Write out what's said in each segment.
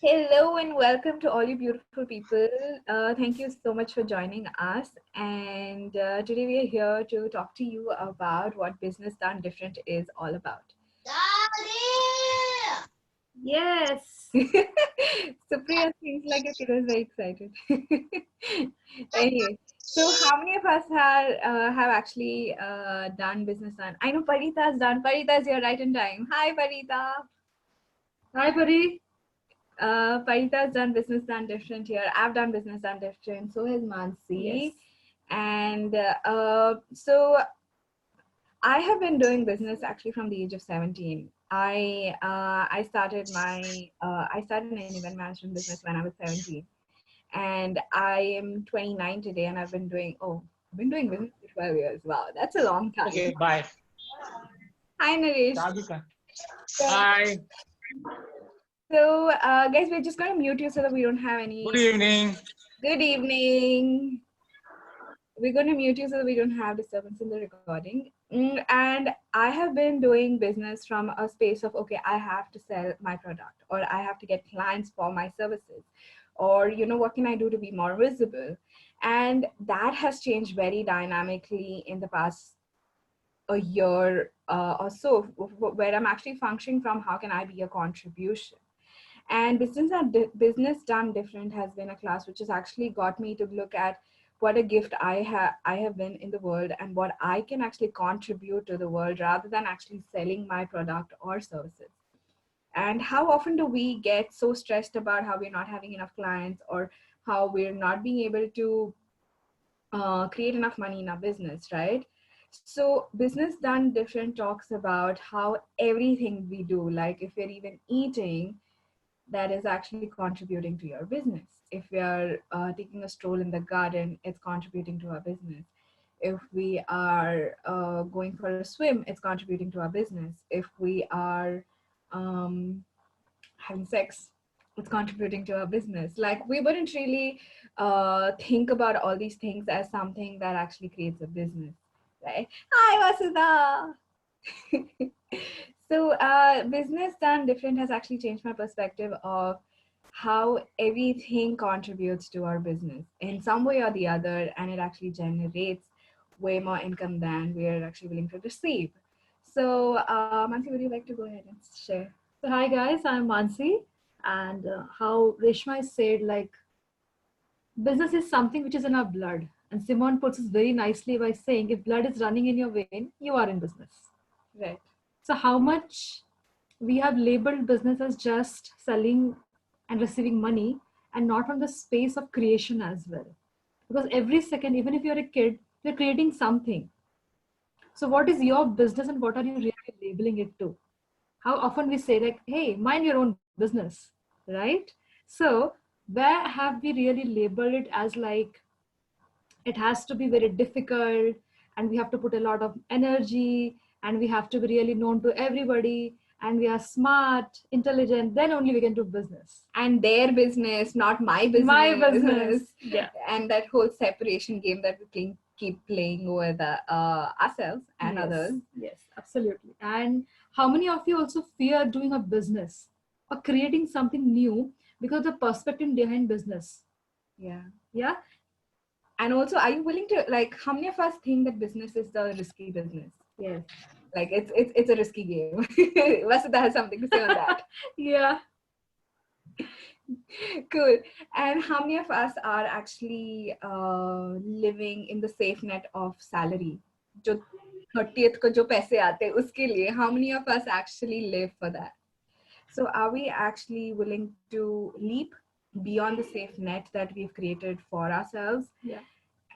Hello and welcome to all you beautiful people. Thank you so much for joining us. And today we are here to talk to you about what Business Done Different is all about. Daddy! Yes. Supriya seems like a kid is very excited. Anyway, so how many of us have actually done Business Done? I know Parita's done. Parita's here right in time. Hi, Parita. Hi, Pari. Parita's done Business Done Different here. I've done Business Done Different. So has Mansi. Yes. And so I have been doing business actually from the age of 17. I started an event management business when I was 17, and I am 29 today, and I've been doing business for 12 years. Wow, that's a long time. Okay, bye. Hi, Naresh. Hi. So, guys, we're just going to mute you so that we don't have any. Good evening. Good evening. We're going to mute you so that we don't have disturbance in the recording. And I have been doing business from a space of, okay, I have to sell my product, or I have to get clients for my services, or, what can I do to be more visible? And that has changed very dynamically in the past a year or so, where I'm actually functioning from how can I be a contribution. And Business Done Different has been a class which has actually got me to look at what a gift I have been in the world, and what I can actually contribute to the world rather than actually selling my product or services. And how often do we get so stressed about how we're not having enough clients, or how we're not being able to create enough money in our business, right? So Business Done Different talks about how everything we do, like if we're even eating, that is actually contributing to your business. If we are taking a stroll in the garden, it's contributing to our business. If we are going for a swim, it's contributing to our business. If we are having sex, it's contributing to our business. Like, we wouldn't really think about all these things as something that actually creates a business, right? Hi, Vasudha. So Business Done Different has actually changed my perspective of how everything contributes to our business in some way or the other, and it actually generates way more income than we are actually willing to receive. So Mansi, would you like to go ahead and share? So hi guys, I'm Mansi, and how Reshma said, like, business is something which is in our blood, and Simone puts it very nicely by saying, if blood is running in your vein, you are in business. Right. So how much we have labeled business as just selling and receiving money, and not from the space of creation as well. Because every second, even if you're a kid, you're creating something. So what is your business, and what are you really labeling it to? How often we say, like, hey, mind your own business, right? So where have we really labeled it as, like, it has to be very difficult, and we have to put a lot of energy, and we have to be really known to everybody, and we are smart, intelligent, then only we can do business. And their business, not my business. My business. Yeah. And that whole separation game that we keep playing with ourselves and Yes. others. Yes, absolutely. And how many of you also fear doing a business or creating something new because the perspective behind business? Yeah. Yeah. And also, are you willing to, like, how many of us think that business is the risky business? Yes. Like, it's a risky game. Vasudha has something to say on that. Yeah. Cool. And how many of us are actually living in the safe net of salary? जो 30th को जो पैसे आते उसके लिए, how many of us actually live for that? So are we actually willing to leap beyond the safe net that we've created for ourselves? Yeah.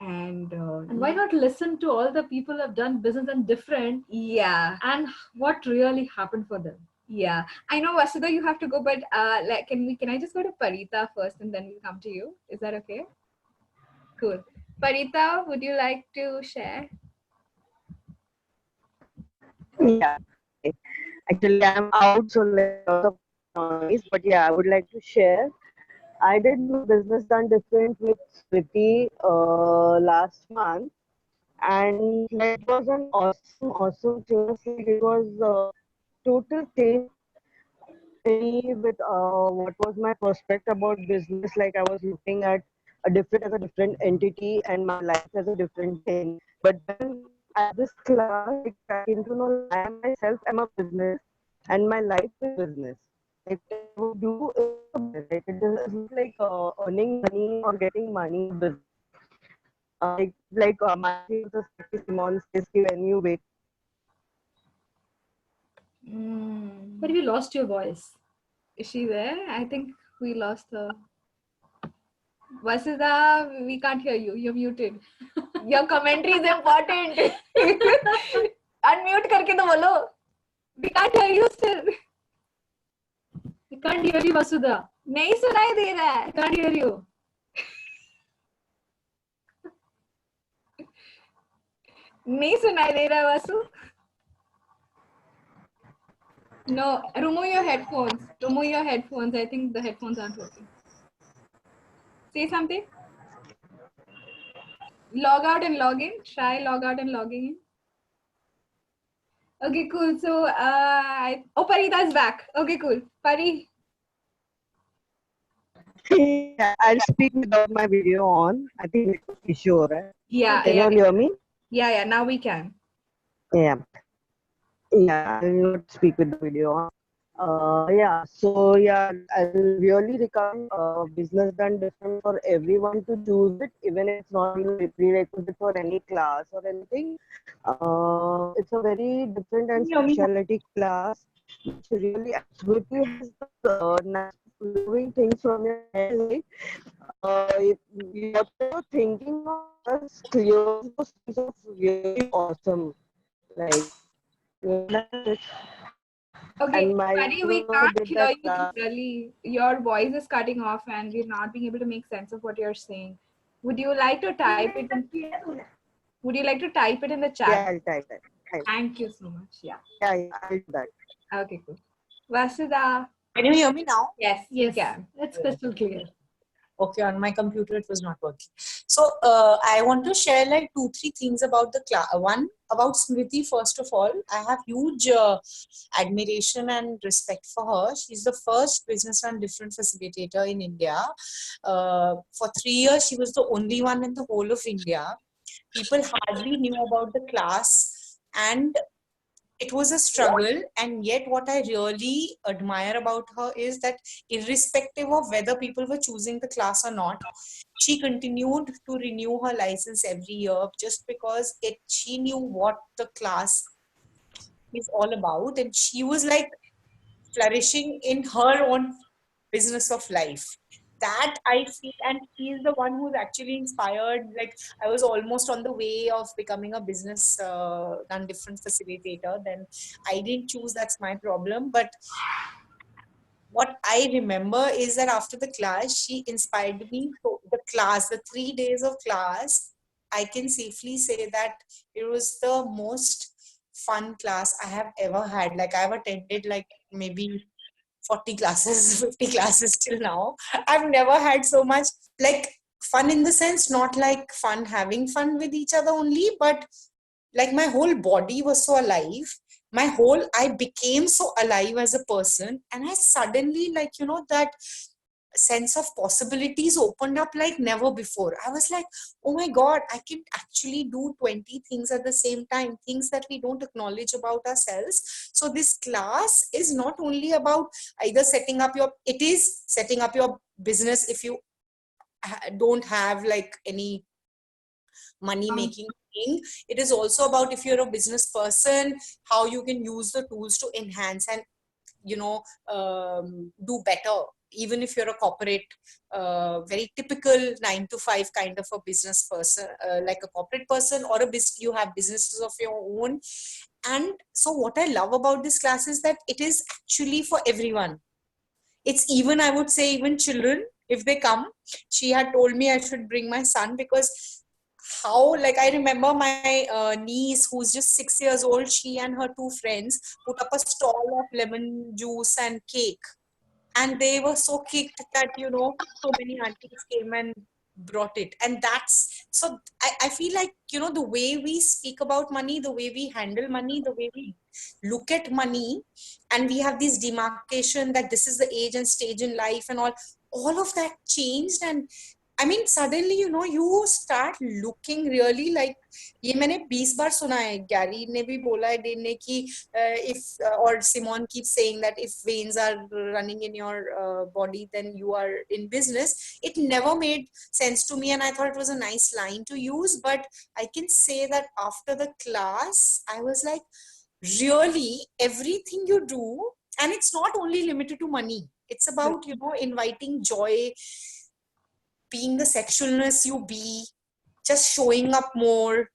And why not listen to all the people who have done business and different? Yeah. And what really happened for them? Yeah, I know, Vasudha, you have to go, but like, can I just go to Parita first, and then we'll come to you? Is that okay? Cool. Parita, would you like to share? Yeah. Actually, I'm out, so like lots of noise. But yeah, I would like to share. I did do Business Done Different with Smriti last month, and like it was an awesome change. Like it was total change. me with what was my prospect about business. Like I was looking at a different as a different entity and my life as a different thing. But then at this class, like I came to know like I myself am a business and my life is business. Like whatever I would do is for business. Like it is not like earning money or getting money is business. Like Mansi also said, कि Simon says कि when you wake But we lost your voice. Is she there? I think we lost her. Vasudha, we can't hear you. You're muted. Your commentary is important. Unmute करके तो बोलो. We can't hear you still. We can't hear you, Vasudha. नहीं सुनाई दे रहा है. I can't hear you. नहीं सुनाई दे रहा है Vasu. No, remove your headphones. Remove your headphones. I think the headphones aren't working. Say something. Log out and log in. Try log out and logging in. Okay, cool. So, oh, Parita's back. Okay, cool. Pari. yeah, I'll speak without my video on. I think network issue, right? Yeah, Can you yeah, all hear me? yeah. Now we can. Yeah. Yeah, I will not speak with the video on. Yeah, so yeah, I'll really recommend Business Done Different for everyone to choose it, even if it's not being a prerequisite for any class or anything. It's a very different and specialty class, which really absolutely has the nice moving things from your head. Like, your thinking of us clears those things of really awesome. Like, that's it. Okay, And my Pari, friend we also can't did hear that you class. clearly. Your voice is cutting off and we're not being able to make sense of what you're saying. Would you like to type it in, would you like to type it in the chat? Yeah, I'll type that. Thank you so much. Yeah. Yeah, I'll do that. Okay, cool. Vasudha. Can you hear me now? Yes, Yes, you can. it's crystal clear. Okay, on my computer it was not working. So I want to share like 2-3 things about the class. One about Smriti. First of all, I have huge admiration and respect for her. She's the first Business Done Different facilitator in India. For 3 years, she was the only one in the whole of India. People hardly knew about the class, and it was a struggle. And yet what I really admire about her is that irrespective of whether people were choosing the class or not, she continued to renew her license every year just because she knew what the class is all about, and she was like flourishing in her own business of life. That I feel, and she is the one who's actually inspired. Like I was almost on the way of becoming a Business Done Different facilitator. Then I didn't choose. That's my problem. But what I remember is that after the class, she inspired me. So the class, the 3 days of class, I can safely say that it was the most fun class I have ever had. Like I've attended like maybe 40 classes, 50 classes till now. I've never had so much like fun, in the sense, not like fun having fun with each other only, but like my whole body was so alive. I became so alive as a person. And I suddenly, like, that sense of possibilities opened up like never before. I was like, oh my God, I can actually do 20 things at the same time, things that we don't acknowledge about ourselves. So this class is not only about either it is setting up your business if you don't have like any money making thing. It is also about, if you're a business person, how you can use the tools to enhance and do better, even if you're a corporate, very typical 9 to 5 kind of a business person, like a corporate person, or you have businesses of your own. And so what I love about this class is that it is actually for everyone. It's even, I would say, even children, if they come. She had told me I should bring my son, because like I remember my niece, who's just 6 years old, she and her 2 friends put up a stall of lemon juice and cake, and they were so kicked that so many aunties came and brought it. And that's so I feel like the way we speak about money, the way we handle money, the way we look at money, and we have this demarcation that this is the age and stage in life and all of that changed. And I mean, suddenly, you start looking really like, ये मैंने 20 बार सुना है, Gary ने भी बोला है, Dane ने कि if or Simon keeps saying that if veins are running in your body, then you are in business. It never made sense to me, and I thought it was a nice line to use. But I can say that after the class, I was like, really, everything you do, and it's not only limited to money. It's about, inviting joy, being the sexualness you be, just showing up more.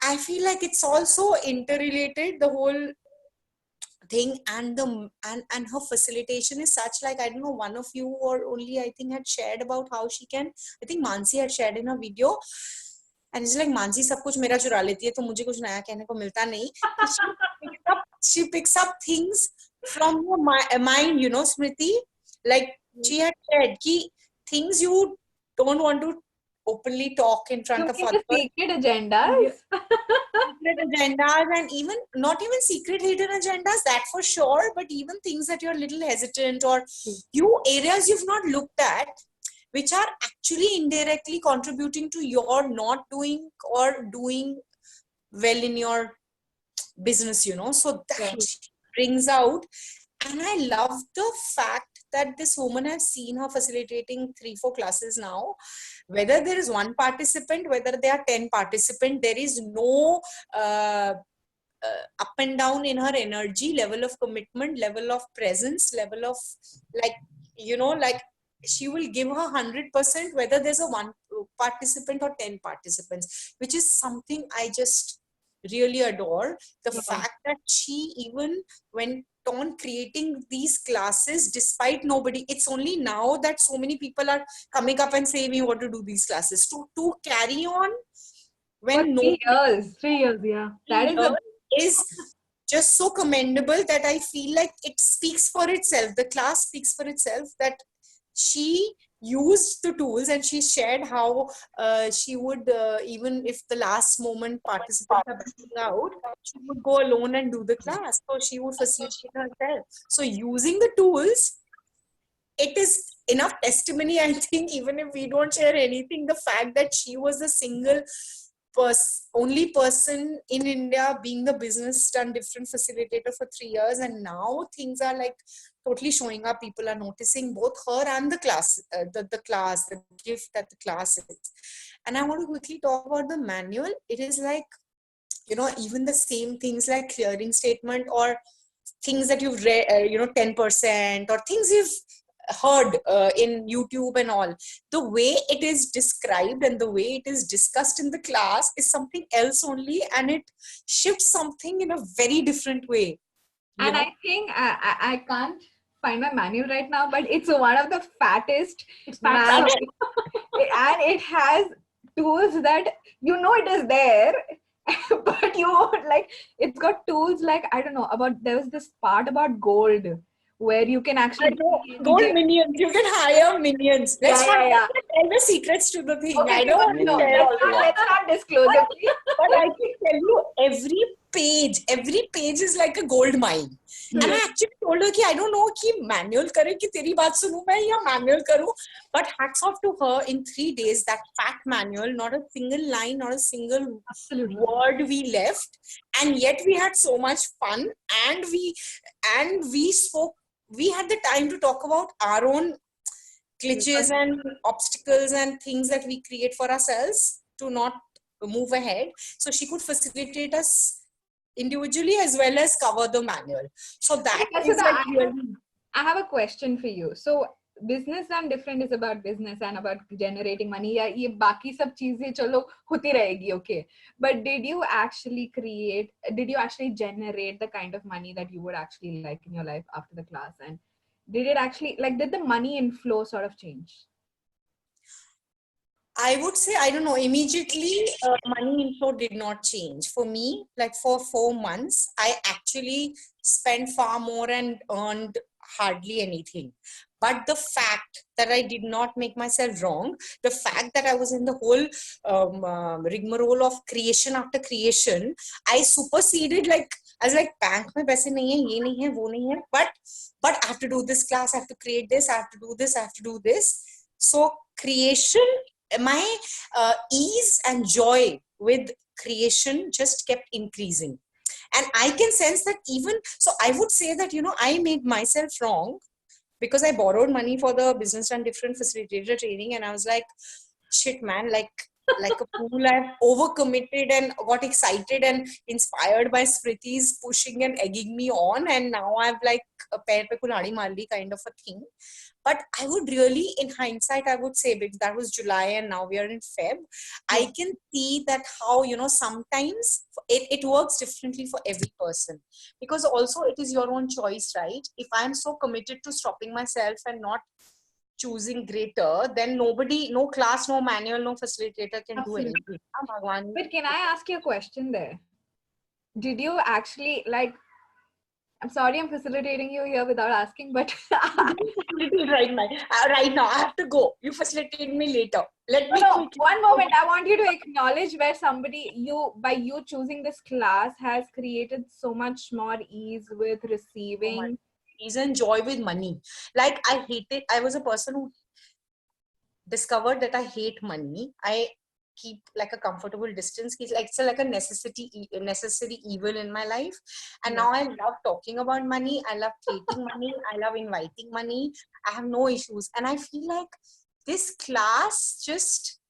I feel like it's also interrelated, the whole thing, and her facilitation is such, like, I don't know, one of you or only I think had shared about how she can, I think Mansi had shared in a video, and it's like, Mansi सब कुछ मेरा चुरा लेती है, तो मुझे कुछ नया कहने को मिलता नहीं. She picks up things from your mind, Smriti, like she had said ki things you don't want to openly talk in front of others. Secret agendas. Secret agendas, and even not even secret hidden agendas, that for sure, but even things that you're a little hesitant, or areas you've not looked at, which are actually indirectly contributing to your not doing or doing well in your business, so that brings out. And I love the fact that this woman has seen her facilitating 3-4 classes now. Whether there is one participant, whether there are 10 participants, there is no up and down in her energy, level of commitment, level of presence, level of like she will give her 100%, whether there's a 1 participant or 10 participants, which is something I just really adore. The fact that she even went on creating these classes despite nobody. It's only now that so many people are coming up and saying we want to do these classes to carry on when For 3 years. 3 years, yeah. That is just so commendable that I feel like it speaks for itself. The class speaks for itself, that she used the tools, and she shared how she would, even if the last moment participants are backing out, she would go alone and do the class. So she would facilitate herself. So using the tools, it is enough testimony, I think, even if we don't share anything, the fact that she was a single only person in India being the Business Done Different facilitator for 3 years, and now things are like totally showing up. People are noticing both her and the class, the gift that the class is. And I want to quickly talk about the manual. It is like, even the same things like clearing statement, or things that you've read, 10%, or things you've heard in YouTube and all. The way it is described and the way it is discussed in the class is something else only, and it shifts something in a very different way. And I think I can't find my manual right now, but it's one of the fattest manuals. And it has tools that it is there, but you won't, like, it's got tools like, I don't know, there was this part about gold where you can actually gold minions. You can hire minions. Let's not tell the secrets to the thing. Okay, I don't want to share. let's not disclose it. But I can tell you, every page is like a gold mine. And I actually told her, I don't know कि manual करे कि तेरी बात सुनूं मैं या manual करूं. But hats off to her, in 3 days, that fat manual, not a single line, not a single word we left. And yet we had so much fun, and we spoke. We had the time to talk about our own glitches and obstacles and things that we create for ourselves to not move ahead. So she could facilitate us individually as well as cover the manual. So that is like really... I have a question for you. So Business Done Different is about business and about generating money. Yeah, ये बाकी सब चीजें चलो होती रहेगी, okay. But did you actually generate the kind of money that you would actually like in your life after the class? And did it actually, did the money inflow sort of change? I would say, I don't know, immediately money inflow did not change. For me, like for 4 months, I actually spent far more and earned hardly anything. But the fact that I did not make myself wrong, the fact that I was in the whole rigmarole of creation after creation, I superseded, like, I was like, bank में पैसे नहीं है, ये नहीं है, वो नहीं है, but I have to do this class, I have to create this, I have to do this, I have to do this. So creation, my ease and joy with creation just kept increasing. And I can sense that even, so I would say that, I made myself wrong because I borrowed money for the Business Done Different facilitator training. And I was like, shit, man, like a fool, I've overcommitted and got excited and inspired by Smriti's pushing and egging me on. And now I've like a pair pe kulhadi maar li kind of a thing. But I would really, in hindsight, I would say, because that was July and now we are in Feb, I can see that how, sometimes it works differently for every person. Because also it is your own choice, right? If I'm so committed to stopping myself and not choosing greater, then nobody, no class, no manual, no facilitator can do anything. But can I ask you a question there? Did you actually, like, I'm sorry I'm facilitating you here without asking, but right now, I have to go. You facilitate me later. Let me no, one moment. I want you to acknowledge where somebody, by you choosing this class has created so much more ease with receiving. Ease and joy with money. Like I hated, I was a person who discovered that I hate money. I keep like a comfortable distance. It's like a necessary evil in my life. And now I love talking about money. I love creating money. I love inviting money. I have no issues. And I feel like this class just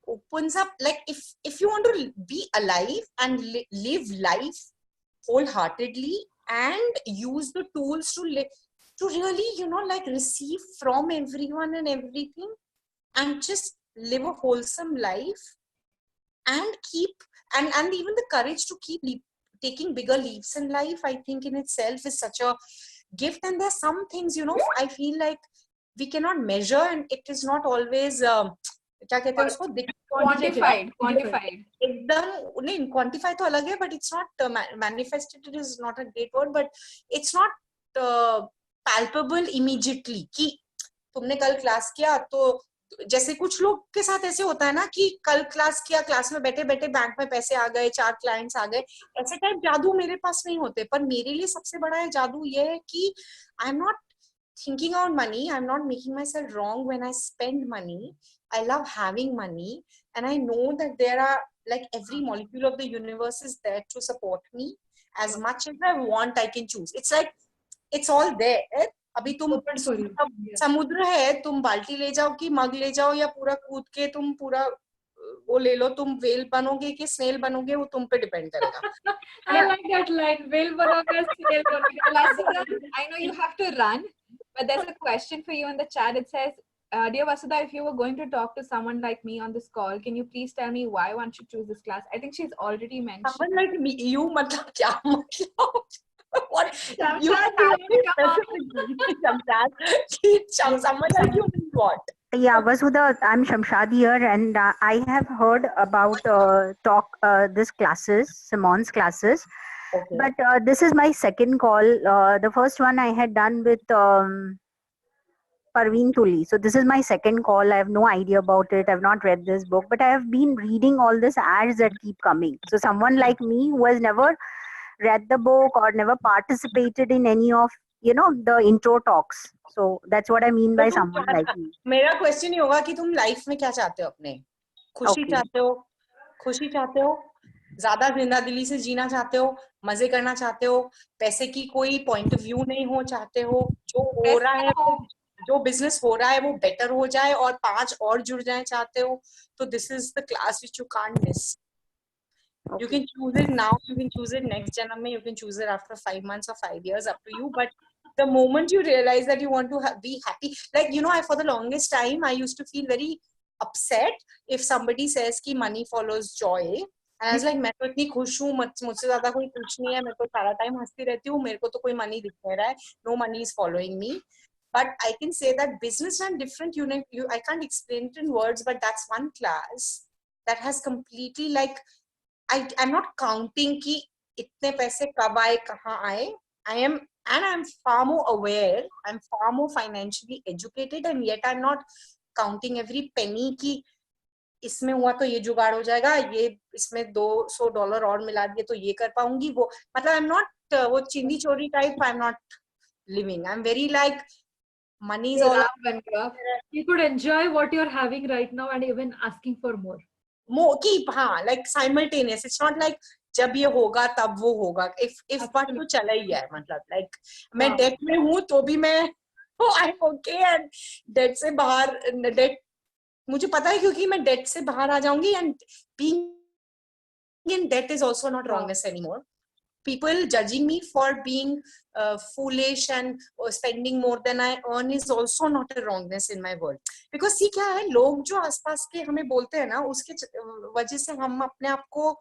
opens up, like if you want to be alive and live life wholeheartedly and use the tools to really, like receive from everyone and everything, and just live a wholesome life and keep, and even the courage to keep taking bigger leaps in life, I think in itself is such a gift. And there's some things, I feel like we cannot measure, and it is not always Quantified. एकदम नहीं, quantify तो अलग है, but it's not manifested. It is not a great word, but it's not palpable immediately. कि तुमने कल class किया, तो जैसे कुछ लोग के साथ ऐसे होता है ना कि कल क्लास किया, क्लास में बैठे बैठे बैंक में पैसे आ गए, 4 क्लाइंट्स आ गए, ऐसे टाइप जादू मेरे पास नहीं होते. पर मेरे लिए सबसे बड़ा जादू ये है कि I am not thinking about money. I'm not making myself wrong when I spend money. I love having money, and I know that there are, like, every molecule of the universe is there to support me. As much as I want, I can choose. It's like it's all there. अभी तुम समुद्र है, तुम बाल्टी ले जाओ कि मग ले जाओ, या पूरा कूद के तुम पूरा वो ले लो, तुम वेल बनोगे कि स्नेल बनोगे, वो तुम पे डिपेंड करेगा. I like that line. Whale बनोगे, snail बनोगे. I know you have to run, but there's a question for you in the chat. It says, dear Vasudha, if you were going to talk to someone like me on this call, can you please tell me why one should choose this class? I think she's already mentioned. Someone like me, you मतलब क्या मतलब? What? You someone like you means what? Yeah, Vasudha, I'm Shamshad here, and I have heard about this classes, Simon's classes. Okay. But this is my second call. The first one I had done with Parveen Tuli. So this is my second call. I have no idea about it. I've not read this book, but I have been reading all these ads that keep coming. So someone like me who has never read the book or never participated in any of the intro talks. So that's what I mean by someone like me. मेरा question ये होगा कि तुम life में क्या चाहते हो? अपने खुशी चाहते हो, ज्यादा जिंदादिली से जीना चाहते हो, मजे करना चाहते हो, पैसे की कोई पॉइंट ऑफ व्यू नहीं हो चाहते हो, जो हो रहा है, जो बिजनेस हो रहा है वो बेटर हो जाए और 5 और जुड़ जाए चाहते हो, तो this is the class which you can't miss. You can choose it now, you can choose it next janam, you can choose it after 5 months or 5 years, up to you. But the moment you realize that you want to be happy, like, for the longest time I used to feel very upset if somebody says कि money follows joy, and I was like, मैं तो इतनी खुश हूँ, मुझसे ज्यादा कोई खुश नहीं है, मैं तो सारा टाइम हंसती रहती हूँ, मेरे को तो कोई money दिख नहीं रहा है, no money is following me. But I can say that Business Done Different, I can't explain it in words, but that's one class that has completely, like, I'm not counting कि इतने पैसे कब आए, कहाँ आए. I'm far more aware. I'm far more financially educated, and yet I'm not counting every penny कि इसमें हुआ तो ये जुगाड़ हो जाएगा, ये इसमें $200 और मिला दिए तो ये कर पाऊंगी, वो मतलब आई एम नॉट वो चिंदी चोरी type, I am not living. I'm very like money is Hey, all Ram Bankrupt. You could enjoy what you're having right now and even asking for more. more keep हाँ like simultaneous. It's not like जब ये होगा तब वो होगा. If but तो चला ही है मतलब like मैं Wow. डेट में हूँ तो भी मैं I'm okay and डेट से बाहर डेट मुझे पता है क्योंकि मैं डेट से बाहर आ जाऊंगी and being in debt is also not wrongness anymore. People judging me for being foolish and spending more than I earn is also not a wrongness in my world. Because see क्या है लोग जो आसपास के हमें बोलते हैं ना उसके वजह से हम अपने आप को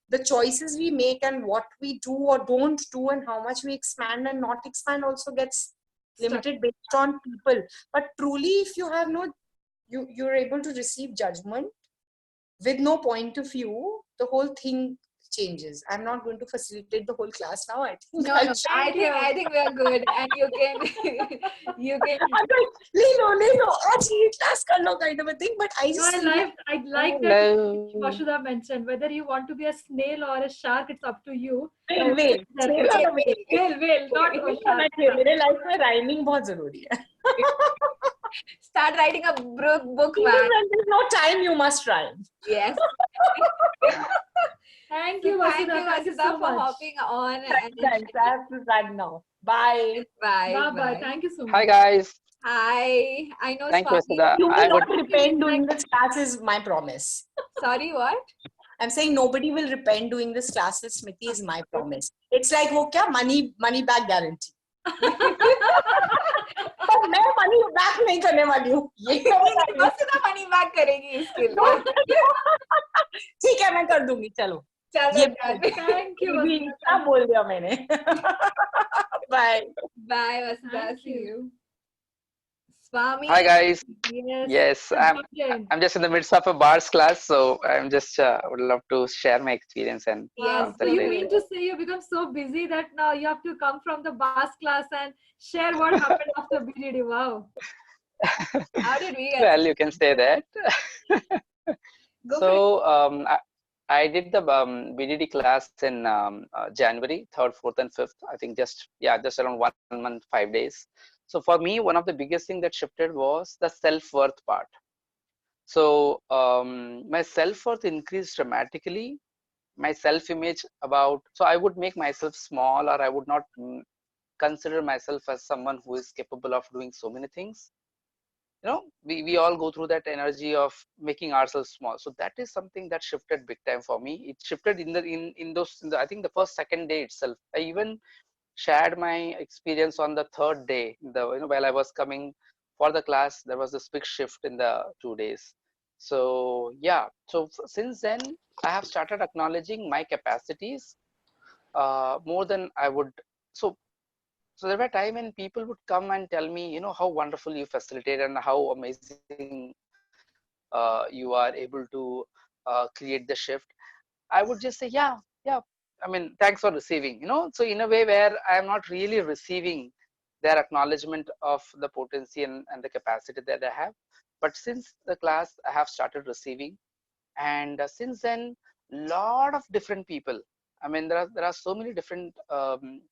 the choices we make and what we do or don't do and how much we expand and not expand also gets limited based on people. But truly if you have no you're able to receive judgment with no point of view, the whole thing changes. I'm not going to facilitate the whole class now. I think No, I think we are good, and you can you can. I'm like, ले लो, आज ये class कर लो kind of a thing. But I No, just I like that Vasudha mentioned. Whether you want to be a snail or a shark, it's up to you. whale, Whale, not a shark. मेरे life में rhyming बहुत जरूरी है. Start writing a book, Even man. when there's no time, you must rhyme. Yes. Thank So you, thank Vasudha. you, Thank you Vasudha, so for much. hopping on. Thanks. I have to run now. Bye. Bye. Bye. Thank you so much. Hi guys. Hi. I know Thank you, Swati. Vasudha. You will I would not repent doing this class is my promise. Sorry, what? I'm saying nobody will repent doing this class with Smriti is my promise. It's like वो क्या money back guarantee. पर मैं money back नहीं करने वाली हूँ. ये Vasudha money back करेगी इसके लिए. ठीक है मैं कर दूंगी चलो. चलो. Thank you, ये भी Vasudha. इतना बोल दिया मैंने. Bye. Bye, Vasudha. Thank See you. you. Swami. Hi guys. Yes. Yes, I'm just in the midst of a bars class, so I'm just would love to share my experience and Yes, So you concentrate. mean to say you become so busy that now you have to come from the bars class and share what happened after BDD? Wow. How did we get? Well, you can say that. Go for So I did the BDD class in January 3rd, 4th, and 5th. I think just around 1 month, 5 days. So for me, one of the biggest thing that shifted was the self-worth part. So my self-worth increased dramatically. My self-image so I would make myself small, or I would not consider myself as someone who is capable of doing so many things. You know, we all go through that energy of making ourselves small. So that is something that shifted big time for me. It shifted I think the first, second day itself. I even shared my experience on the third day. While I was coming for the class, there was this big shift in the 2 days. So yeah, so since then I have started acknowledging my capacities more than I would. So there were times when people would come and tell me, how wonderful you facilitate and how amazing you are able to create the shift. I would just say, yeah. I mean, thanks for receiving, So in a way where I am not really receiving their acknowledgement of the potency and the capacity that I have. But since the class, I have started receiving. And since then, lot of different people. I mean, there are so many different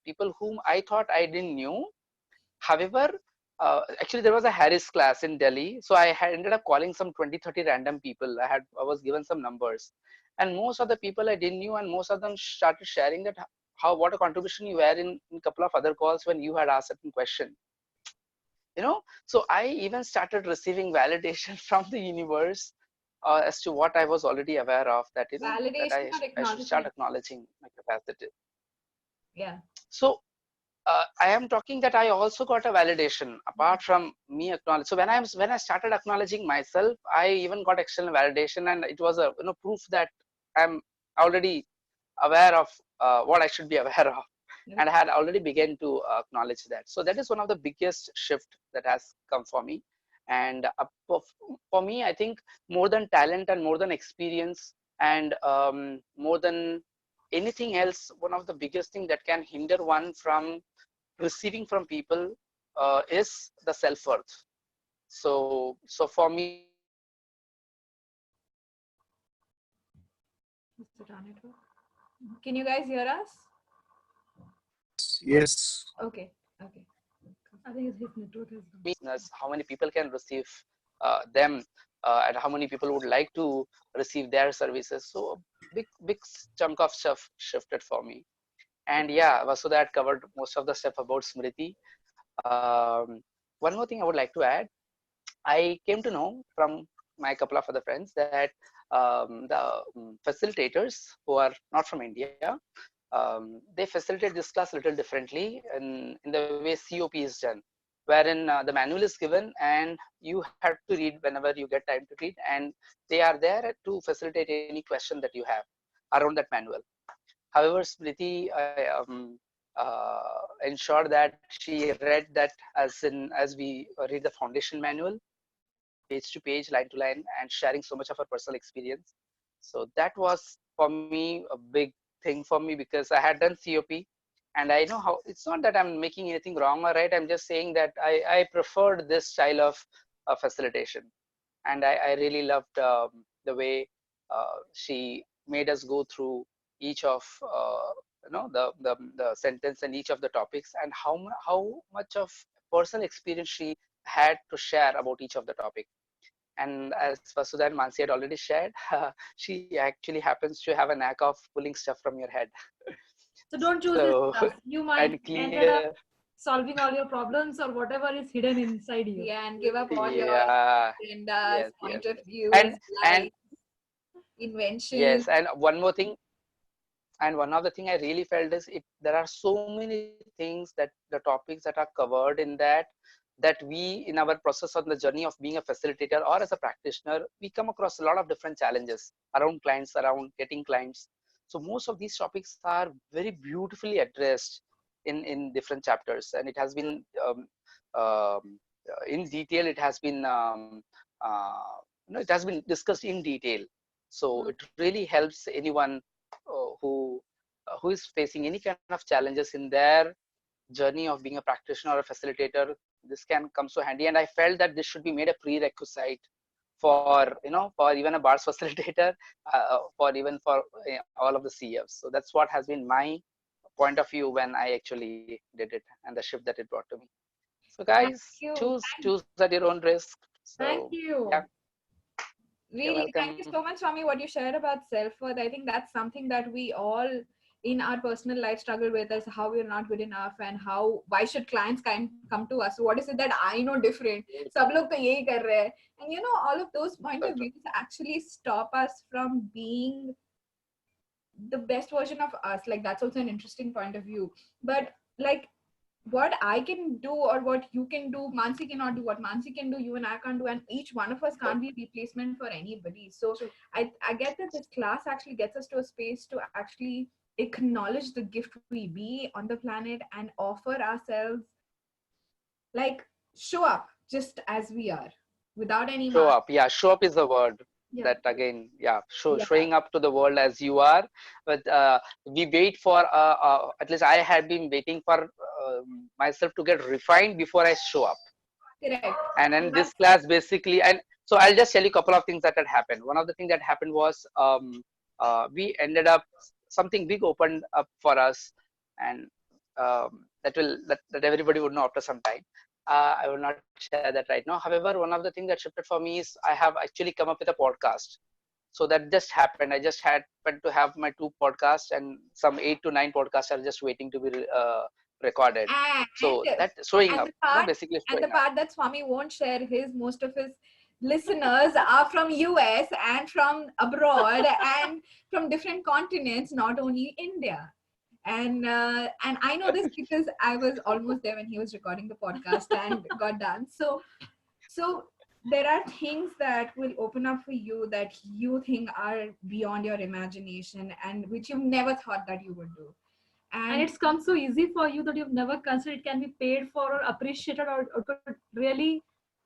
people whom I thought I didn't knew. However, actually there was a Harris class in Delhi, so I had ended up calling some 20-30 random people. I was given some numbers, and most of the people I didn't knew, and most of them started sharing that what a contribution you were in a couple of other calls when you had asked certain question. So I even started receiving validation from the universe as to what I was already aware of, that validation that I should start acknowledging my capacity. Yeah. So I am talking that I also got a validation apart from me acknowledge. So when I started acknowledging myself, I even got external validation, and it was a proof that I'm already aware of what I should be aware of, and I had already begun to acknowledge that. So that is one of the biggest shift that has come for me. And for me, I think more than talent and more than experience and more than anything else, one of the biggest thing that can hinder one from receiving from people is the self-worth. So for me, Is it our network? Can you guys hear us? Yes. Okay. Okay. I think his network has gone. Business, how many people can receive them, and how many people would like to receive their services. So a big chunk of stuff shifted for me. And yeah, Vasudha had covered most of the stuff about Smriti. One more thing I would like to add, I came to know from my couple of other friends that the facilitators who are not from India, they facilitate this class a little differently in the way COP is done, wherein the manual is given and you have to read whenever you get time to read, and they are there to facilitate any question that you have around that manual. However, Smriti ensured that she read that as we read the foundation manual, page to page, line to line, and sharing so much of her personal experience. So that was for me a big thing for me, because I had done COP, and I know how. It's not that I'm making anything wrong or right. I'm just saying that I preferred this style of facilitation, and I really loved the way she made us go through each of the sentence and each of the topics, and how much of personal experience she had to share about each of the topic. And as Vasudha and Mansi had already shared, she actually happens to have a knack of pulling stuff from your head. So don't choose this So stuff. You might and ended up clear, solving all your problems or whatever is hidden inside you. Yeah, and give up all your yeah, agendas, yes, point yes, of yes. views, And lies, inventions. yes, and one more thing, and one of the thing I really felt is there are so many things that the topics that are covered in that we in our process on the journey of being a facilitator or as a practitioner, we come across a lot of different challenges around clients, around getting clients. So most of these topics are very beautifully addressed in different chapters, and it has been in detail. It has been it has been discussed in detail. So it really helps anyone who is facing any kind of challenges in their journey of being a practitioner or a facilitator. This can come so handy, and I felt that this should be made a prerequisite for for even a bars facilitator, for even for all of the CFs. So that's what has been my point of view when I actually did it, and the shift that it brought to me. So Thank guys, you. choose at your own risk. Thank So yeah, you. you're Really, thank you welcome. so much, Swami, what you shared about self-worth. I think that's something that we all in our personal life struggle with, is how we're not good enough, and how why should clients come to us. So what is it that I know different? Sab log to yahi kar rahe hai. And all of those point So of true. views actually stop us from being the best version of us. Like, that's also an interesting point of view. But like, what I can do or what you can do, Mansi cannot do. What Mansi can do, you and I can't do, and each one of us can't be a replacement for anybody. So I get that this class actually gets us to a space to actually acknowledge the gift we be on the planet and offer ourselves, like, show up just as we are, without any Show mask. up. Yeah, show up is the word. Yeah. That again, yeah, Yeah, showing up to the world as you are. But we wait for at least I had been waiting for myself to get refined before I show up. correct. And then That's this class basically, and so I'll just tell you a couple of things that had happened. One of the things that happened was we ended up, something big opened up for us, and that everybody would know after some time. I will not share that right now. However, one of the things that shifted for me is I have actually come up with a podcast. So that just happened. I just happened to have my 2 podcasts, and some 8 to 9 podcasts are just waiting to be recorded. So and that showing and up, the part basically and the showing up. part that Swami won't share, his most of his listeners are from US and from abroad and from different continents, not only India. And I know this because I was almost there when he was recording the podcast and got done. So there are things that will open up for you that you think are beyond your imagination and which you never thought that you would do. And it's come so easy for you that you've never considered it can be paid for or appreciated or could really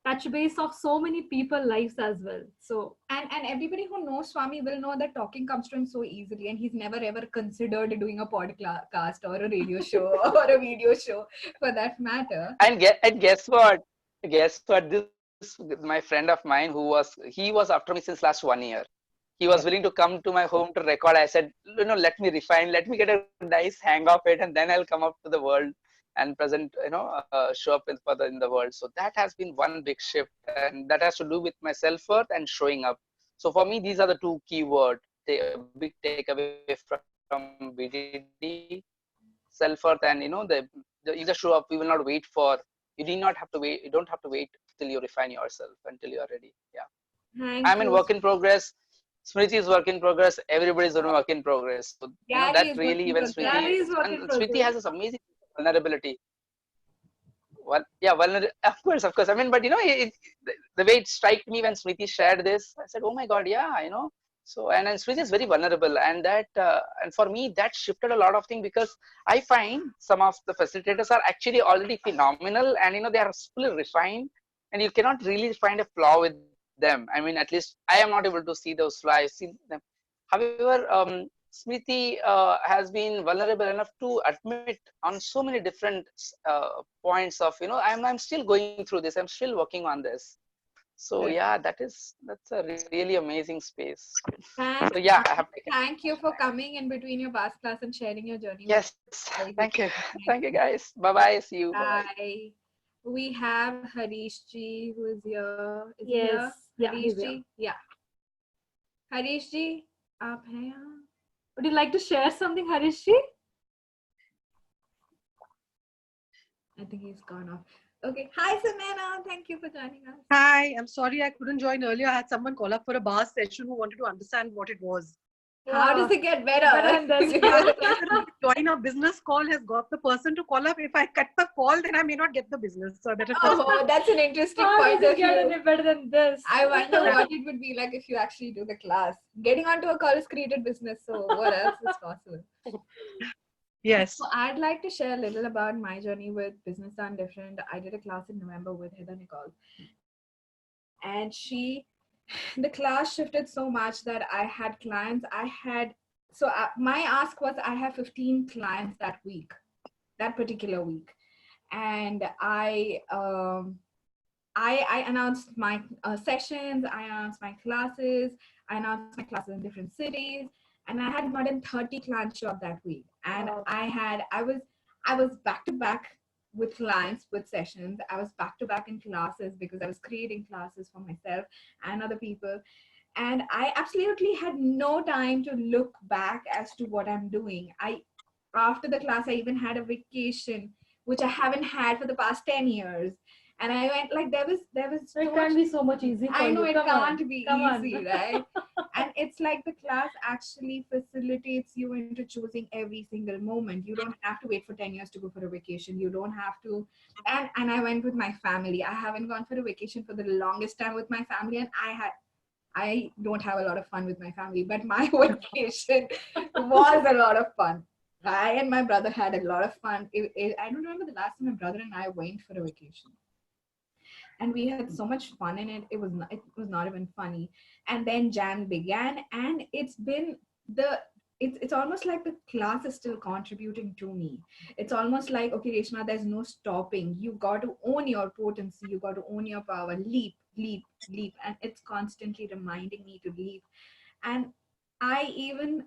touch base of so many people lives as well. So and everybody who knows Swami will know that talking comes to him so easily, and he's never ever considered doing a podcast or a radio show or a video show for that matter. And guess what? Guess what? This my friend of mine he was after me since last one year. he was willing to come to my home to record. I said, let me refine, let me get a nice hang of it, and then I'll come up to the world and present, show up in the world. So that has been one big shift, and that has to do with my self-worth and showing up. So for me, these are the two key words, a big takeaway from BDD, self-worth, and you just show up. We will not wait for, you need not have to wait. You don't have to wait till you refine yourself, until you are ready. Yeah. I'm Thank in you. work in progress. Smriti is work in progress. Everybody's in work in progress. So, Gary that is really, working when for Smriti, Gary is work in and Smriti progress. has this amazing vulnerability. Well, yeah, of course. I mean, but the way it struck me when Smriti shared this, I said, oh my God, yeah. So, and Smriti is very vulnerable, and and for me, that shifted a lot of things, because I find some of the facilitators are actually already phenomenal, and they are fully refined, and you cannot really find a flaw with them. I mean, at least I am not able to see those flaws. I've seen them. However, Smriti has been vulnerable enough to admit on so many different points of, I'm still going through this. I'm still working on this. So yeah, that's a really amazing space. So Thanks. yeah, I have taken. Thank you for coming in between your past class and sharing your journey with us. Yes, Very thank you. grateful. Thank you guys. Bye bye. See you. Bye bye. Bye. We have Harish ji who is here. Is he Yes. here? Yeah, Harish he's ji. here. Yeah. Harish ji, आप हैं यहाँ? Would you like to share something, Harishji? I think he's gone off. Okay. Hi, Samana. Thank you for joining us. Hi, I'm sorry I couldn't join earlier. I had someone call up for a bar session who wanted to understand what it was. How does it get better? Better than this. Yeah, the person who join a business call has got the person to call up. If I cut the call, then I may not get the business. So I better first. Oh, that's an interesting How point does of it get view. any better than this? I wonder what it would be like if you actually do the class. Getting onto a call is created business, so what else is possible? Yes. So I'd like to share a little about my journey with Business Done Different. I did a class in November with Heather Nicole, and the class shifted so much that I had clients. My ask was I have 15 clients that particular week, and I announced my sessions, I announced my classes, I announced my classes in different cities, and I had more than 30 clients show up that week. And I was back to back with clients with sessions. I was back to back in classes because I was creating classes for myself and other people. And I absolutely had no time to look back as to what I'm doing. After the class, I even had a vacation, which I haven't had for the past 10 years. And I went like there was It can't be so much easy for I know you. it Come can't on. be Come easy, on. right? And it's like the class actually facilitates you into choosing every single moment. You don't have to wait for 10 years to go for a vacation. You don't have to. And I went with my family. I haven't gone for a vacation for the longest time with my family, and I don't have a lot of fun with my family, but my vacation was a lot of fun. I and my brother had a lot of fun. I don't remember the last time my brother and I went for a vacation, and we had so much fun in it. It was not even funny. And then Jan began, and it's almost like the class is still contributing to me. It's almost like, okay, Reshma, there's no stopping. You got to own your potency. You got to own your power. Leap, leap, leap. And it's constantly reminding me to leap. And I even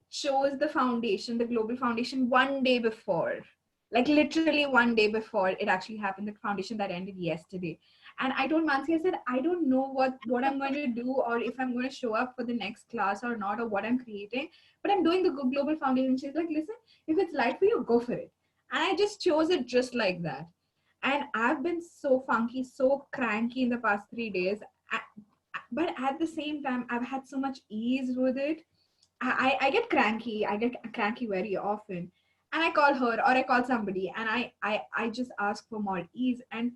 chose the global foundation, one day before, like literally one day before it actually happened, the foundation that ended yesterday. And I told Mansi, I said, I don't know what I'm going to do, or if I'm going to show up for the next class or not, or what I'm creating, but I'm doing the global foundation. She's like, listen, if it's light for you, go for it. And I just chose it just like that. And I've been so funky, so cranky in the past 3 days. But at the same time, I've had so much ease with it. I get cranky. I get cranky very often. And I call her or I call somebody, and I just ask for more ease. And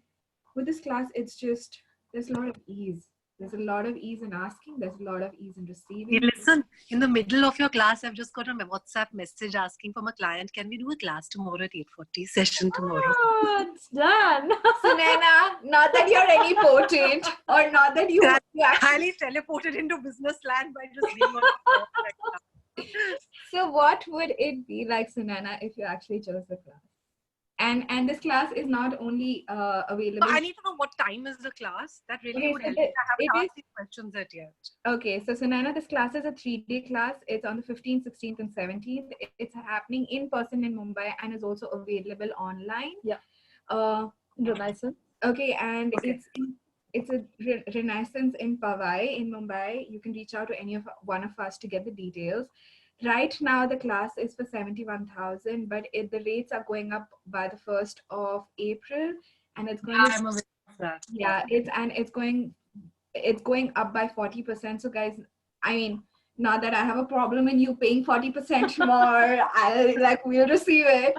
with this class, it's just, there's a lot of ease. There's a lot of ease in asking. There's a lot of ease in Hey, receiving. listen, in the middle of your class, I've just got a WhatsApp message asking from a client, can we do a class tomorrow at 8:40 session tomorrow? Oh, it's done. Sunena, not that you're any potent, or not that you actually. Highly teleported into business land by just being on the phone right now. So what would it be like, Sunena, if you actually chose the class? And this class is not only So available. I need to know what time is the class. That really Okay, would so help me. I it haven't is asked these questions yet. okay. So Sunaina, this class is a 3-day class. It's on the 15th, 16th, and 17th. It's happening in person in Mumbai and is also available online. Yeah. Uh, Renaissance. okay, and Okay. it's a Renaissance in Powai in Mumbai. You can reach out to any of one of us to get the details. Right now, the class is for 71,000, but the rates are going up by the 1st of April, and it's going Yeah, to I'm aware of that. yeah, it's going up by 40%. So guys, I mean, not that I have a problem in you paying 40% more. We'll receive it.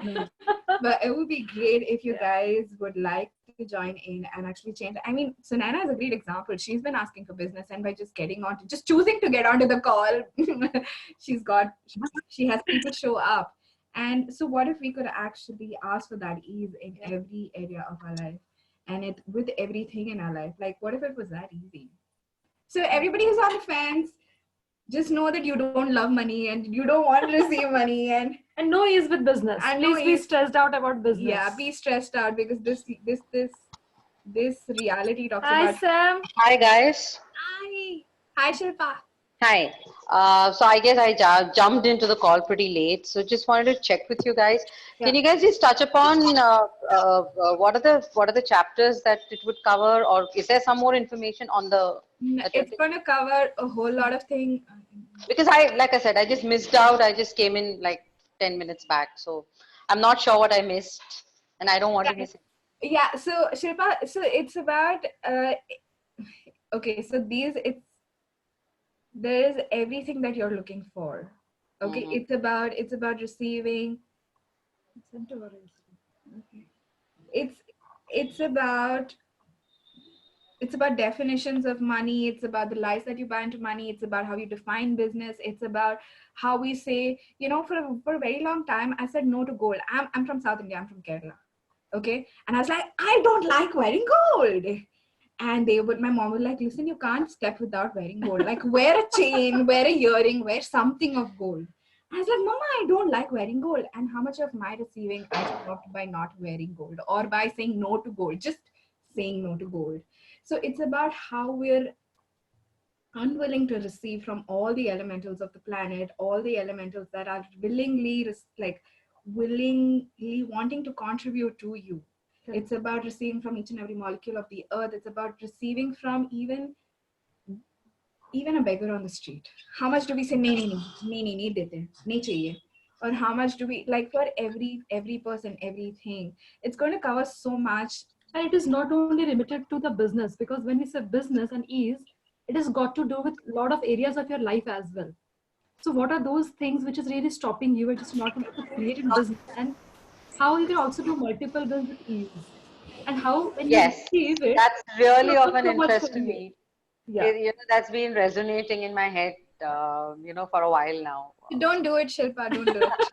But it would be great if you guys would like to join in and actually change. I mean, Sunana is a great example. She's been asking for business, and by just just choosing to get onto the call, she has people show up. And so what if we could actually ask for that ease in every area of our life, and it with everything in our life? Like, what if it was that easy? So everybody who's on the fence, just know that you don't love money and you don't want to receive money, And no ease with business. And no Please be ease. stressed out about business. yeah, be stressed out because this reality talks Hi, about. Sam. Hi guys. Hi Shilpa. Hi. So I guess I jumped into the call pretty late. So just wanted to check with you guys. Can you guys just touch upon what are the chapters that it would cover, or is there some more information on the? It's going to cover a whole lot of things. Because like I said, I just missed out. I just came in like 10 minutes back, so I'm not sure what I missed, and I don't want to miss it. Yeah, so Shilpa, so it's about okay, so there is everything that you're looking for. Okay, it's about receiving. Okay. It's about definitions of money. It's about the lies that you buy into money. It's about how you define business. It's about how we say, for a very long time I said no to gold. I'm from South India. I'm from Kerala. Okay, and I was like, I don't like wearing gold. And my mom was like, listen, you can't step without wearing gold. Like, wear a chain, wear a earring, wear something of gold. I was like, Mama, I don't like wearing gold. And how much of my receiving I stopped by not wearing gold or by saying no to gold, just saying no to gold. So it's about how we're unwilling to receive from all the elementals of the planet, all the elementals that are willingly wanting to contribute to you. It's about receiving from each and every molecule of the earth. It's about receiving from even a beggar on the street. How much do we say nahi dete, nahi chahiye? Or how much do we, like, for every person, everything? It's going to cover so much. And it is not only limited to the business, because when we say business and ease, it has got to do with a lot of areas of your life as well. So what are those things which is really stopping you and just not able to create in business, and how you can also do multiple bills with ease, and how when you Yes, receive it, that's really it's of an so much interest for to you. me. Yeah. That's been resonating in my head, for a while now. Don't do it, Shilpa. Don't do it.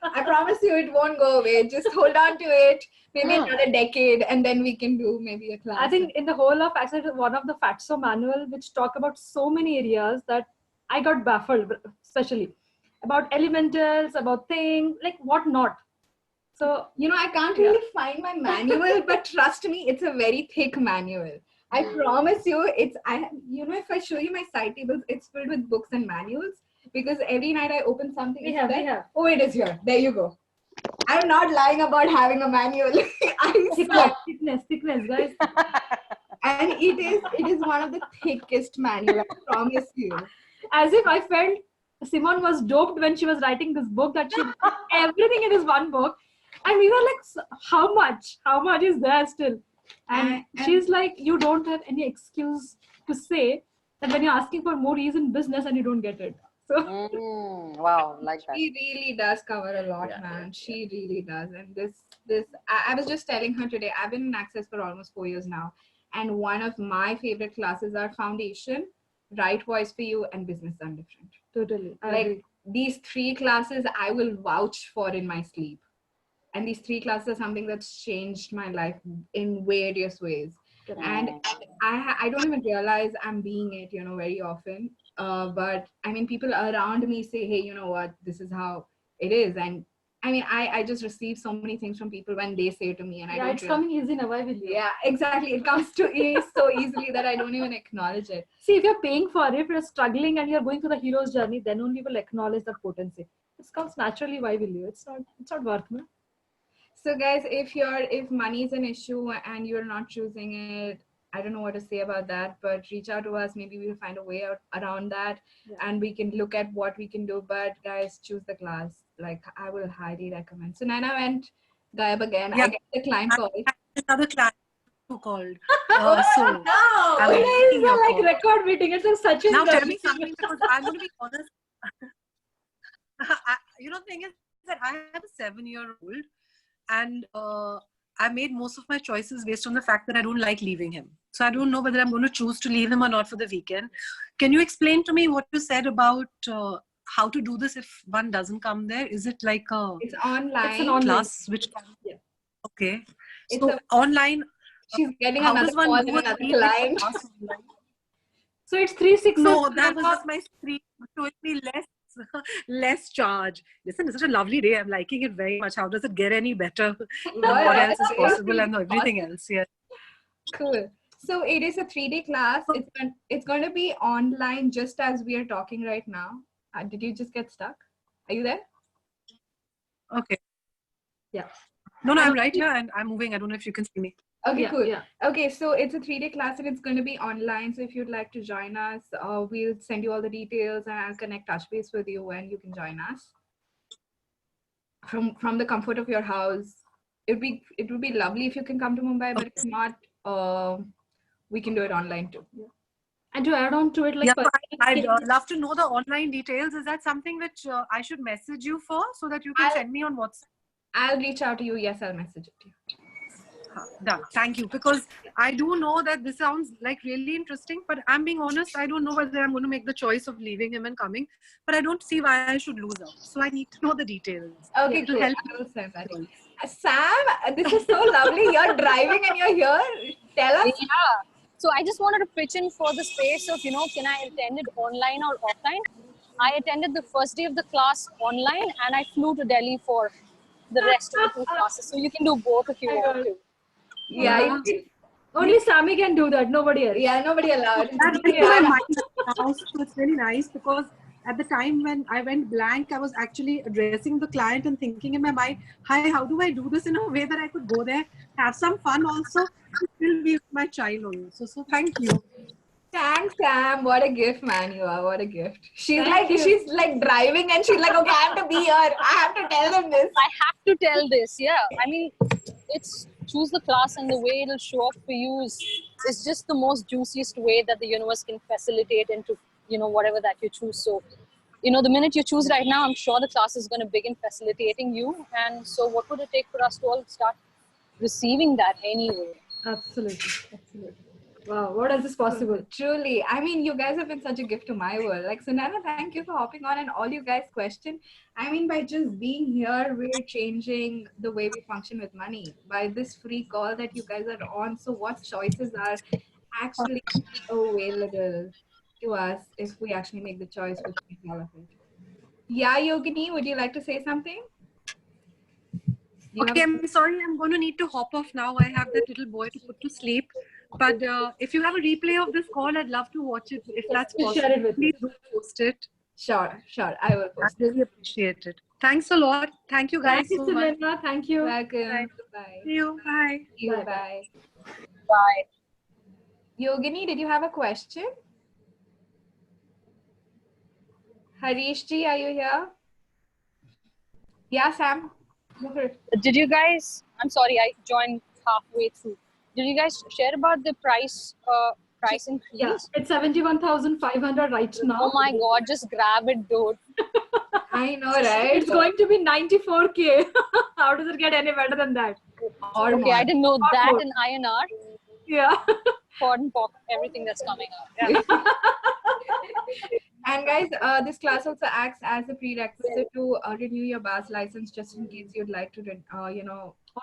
I promise you it won't go away. Just hold on to it. Maybe another decade, and then we can do maybe a class. I think in the whole of actually one of the Fatso manual, which talk about so many areas that I got baffled, especially about elementals, about things like what not. So I can't really find my manual, but trust me, it's a very thick manual. I promise you, if I show you my side tables, it's filled with books and manuals, because every night I open something. we have. Oh, it is here. There you go. I'm not lying about having a manual. I swear. thickness, guys. And it is one of the thickest manual. I promise you. As if I felt Simone was doped when she was writing this book, that she everything in this one book. And we were like, how much is there still? And she's like, you don't have any excuse to say that when you're asking for more ease in business and you don't get it. So Wow, like that. She really does cover a lot, man. She really does. And I was just telling her today, I've been in Access for almost 4 years now. And one of my favorite classes are Foundation, Right Voice for You, and Business Done Different. Totally. Like, these 3 classes I will vouch for in my sleep. And these 3 classes are something that's changed my life in various ways. And I don't even realize I'm being it, very often. But I mean, people around me say, hey, you know what, this is how it is. And I mean, I just receive so many things from people when they say to me, and I don't it's coming easy now. Why will you? Yeah, exactly. It comes to me so easily that I don't even acknowledge it. See, if you're paying for it, if you're struggling and you're going through the hero's journey, then only will acknowledge that potency. It comes naturally. Why will you? It's not worth it. So guys, if money is an issue and you're not choosing it, I don't know what to say about that, but reach out to us. Maybe we'll find a way out around that, and we can look at what we can do. But guys, choose the class. Like, I will highly recommend. So Nana went gayab again. Yeah. I get the client call. Another client who called. Oh, So no! I'm It taking is your like call. record meeting. It's like such a Now tell me something, because I'm going to be honest. The thing is that I have a 7-year-old, and I made most of my choices based on the fact that I don't like leaving him. So I don't know whether I'm going to choose to leave him or not for the weekend. Can you explain to me what you said about how to do this if one doesn't come there? Is it like a It's online. It's an online class which can... Okay. It's So online, she's getting how another does one call do and a another 3-day client. class online? So it's 360. No, that was just my screen showing me less charge. Listen, it's such a lovely day. I'm liking it very much. How does it get any better? What else is possible and everything else? Yeah. Cool. So it is a 3-day class. It's going to be online just as we are talking right now. Did you just get stuck? Are you there? Okay. Yeah. No, I'm right here and I'm moving. I don't know if you can see me. Okay, cool. Yeah. Okay, so it's a 3-day class and it's going to be online. So if you'd like to join us, we'll send you all the details and I'll connect touch base with you when you can join us from the comfort of your house. It would be lovely if you can come to Mumbai, but if not, we can do it online too. And to add on to it, like, so I'd love to know the online details. Is that something which I should message you for so that you can send me on WhatsApp? I'll reach out to you. Yes, I'll message it to you. Done. Thank you. Because I do know that this sounds like really interesting, but I'm being honest, I don't know whether I'm going to make the choice of leaving him and coming, but I don't see why I should lose out. So I need to know the details. Okay, cool. Help I will send that. Sam, this is so lovely. You're driving and you're here. Tell us. Yeah. So I just wanted to pitch in for the space of, can I attend it online or offline? I attended the first day of the class online and I flew to Delhi for the rest of the 2 classes. So you can do both if you want to. Yeah. Only Sammy can do that. Nobody else. Yeah, nobody allowed. That's my mind now. So it's really nice because at the time when I went blank, I was actually addressing the client and thinking in my mind, hi, how do I do this in a way that I could go there, have some fun also, still be with my child also. So thank you. Thanks, Sam. What a gift, man, you are. What a gift. She's like driving and she's like, okay, I have to be here. I have to tell them this. I have to tell this. Yeah. I mean, it's choose the class and the way it'll show up for you is just the most juiciest way that the universe can facilitate into, whatever that you choose. So, the minute you choose right now, I'm sure the class is going to begin facilitating you. And so what would it take for us to all start receiving that anyway? Absolutely. Wow, what else is possible? Truly. I mean, you guys have been such a gift to my world. Like, Sunana, thank you for hopping on and all you guys question. I mean, by just being here, we're changing the way we function with money. By this free call that you guys are on. So what choices are actually available to us if we actually make the choice with all of it? Yeah, Yogini, would you like to say something? Okay, I'm sorry. I'm going to need to hop off now. I have that little boy to put to sleep. But if you have a replay of this call, I'd love to watch it. If that's possible, share it with please do post it. Sure. I will post I really appreciate it. Thanks a lot. Thank you guys so much. Thank you. Welcome. Bye. See you. Bye. Bye. Bye. Yogini, did you have a question? Harish ji, are you here? Yeah, Sam. Go for it. Did you guys, I'm sorry, I joined halfway through. Did you guys share about the price increase? Yeah, it's 71,500 right now. Oh my God, just grab it, dude. I know, right? It's going to be 94K. How does it get any better than that? Or okay, more. I didn't know that more. in INR. Yeah. Cotton pop, everything that's coming out. Yeah. And guys, this class also acts as a prerequisite to renew your BAS license, just in case you'd like to,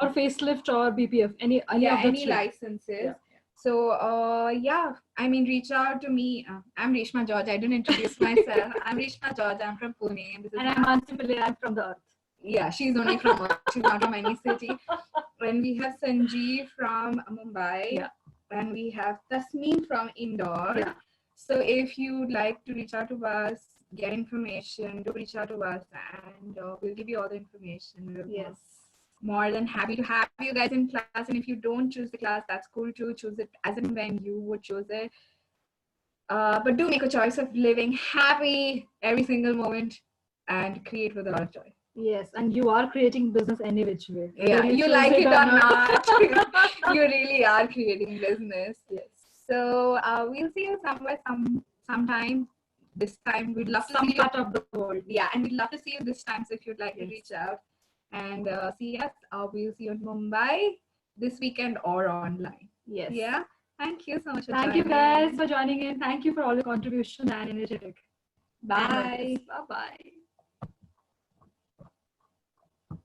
or facelift or BPF, any of the any three. licenses. Yeah. So I mean, reach out to me. I'm Reshma George. I didn't introduce myself. I'm Reshma George. I'm from Pune. And I'm Ansi Pillai. I'm from the Earth. Yeah, she's only from she's not from any city. And we have Sanjeev from Mumbai. Yeah. And we have Tasneem from Indore. Yeah. So if you'd like to reach out to us, get information, do reach out to us, and we'll give you all the information. We're Yes. more than happy to have you guys in class. And if you don't choose the class, that's cool too. Choose it as and when you would choose it. But do make a choice of living happy every single moment and create with a lot of joy. Yes, and you are creating business any which way. Yeah, whether you choose like it or not. not, you really are creating business. Yes. So we'll see you somewhere sometime. This time we'd love to Some see you. part of the world. Yeah, and we'd love to see you this time. So if you'd like to Yes. reach out and see us, we'll see you in Mumbai this weekend or online. Yes. Yeah. Thank you so much. Thank you guys for joining in. Thank you for all your contribution and energetic. Bye. Bye bye.